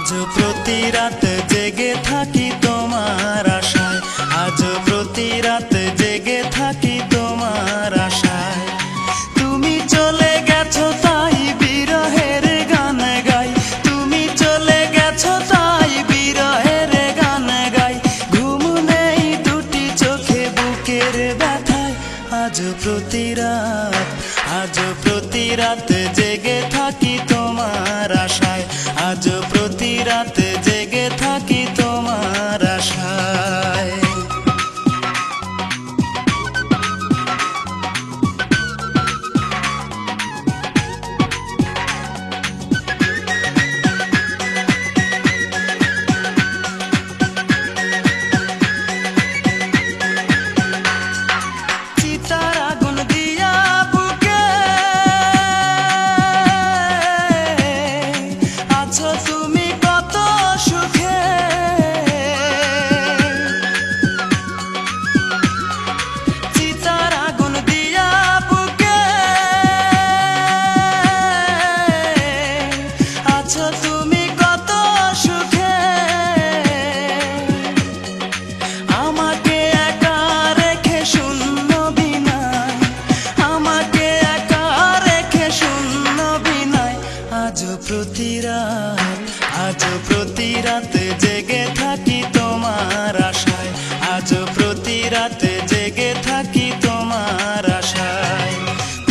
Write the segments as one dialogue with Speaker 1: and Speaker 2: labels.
Speaker 1: আজ প্রতি রাত জেগে থাকি তোমার আশায়, আজ প্রতি রাত জেগে থাকি তোমার আশায়। তুমি চলে গেছো তাই বিরহের গান গাই, তুমি চলে গেছো তাই বিরহের গান গাই। ঘুম নেই দুটি চোখে বুকের ব্যথায়, আজ প্রতি রাত, আজ প্রতি রাত জেগে থাকি তোমার আশায়, আজ প্রতি রাত জেগে থাকি তোমার আশায়। চিতার আগুন দিয়া বুকে আছো তুমি কত সুখে, চিতার আগুন দিয়া বুকে আছো তুমি কত সুখে। আমাকে একা রেখে শূন্য বিনায়, আমাকে একা রেখে শূন্য বিনায়। আজ প্রতি রাত, আজ প্রতি রাত জেগে থাকি তোমার আশায়, আজ প্রতি রাত জেগে থাকি তোমার আশায়।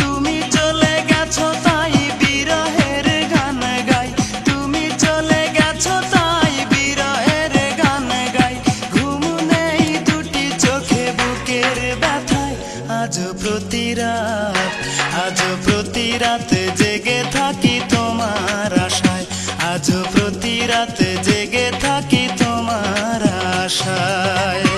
Speaker 1: তুমি চলে গেছো তাই বিরহের গান গাই, তুমি চলে গেছো তাই বিরহের গান গাই। ঘুম নেই দুটি চোখে বুকের ব্যথায়, আজ প্রতি রাত, আজ প্রতি রাত জেগে থাকি তোমার আশায়, আজ প্রতি রাত জেগে থাকি তোমার আশায়।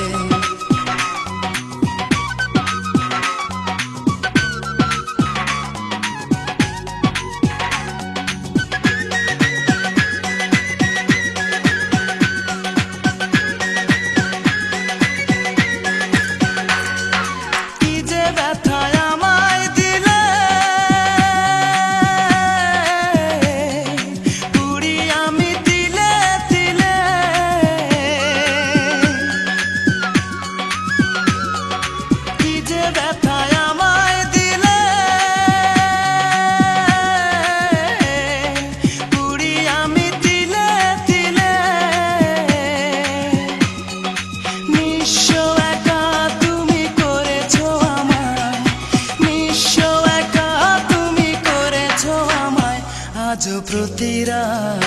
Speaker 1: কি যে ব্যথায় আমায় দিলে, পুরি আমি তিলে তিলে। কি যে ব্যথায় আমায় দিলে, পুরি আমি তিলে তিলে। নিঃস্ব একা তুমি করেছো আমায়, নিঃস্ব একা তুমি করেছো আমায়। আজ প্রতি রাত,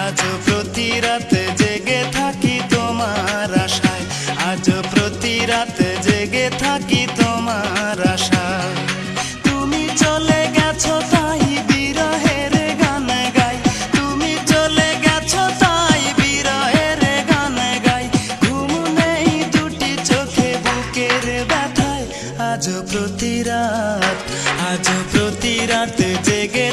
Speaker 1: আজ প্রতি রাত জেগে থাকি তোমার আশায়, আজ প্রতি রাত জেগে থাকি তোমার আশায়। তুমি চলে গেছো তাই বিরহের গান গাই, তুমি চলে গেছো তাই বিরহের গান গাই। ঘুম নেই দুটি চোখে বুকের ব্যথায়, আজ প্রতি রাত, আজ প্রতি রাত জেগে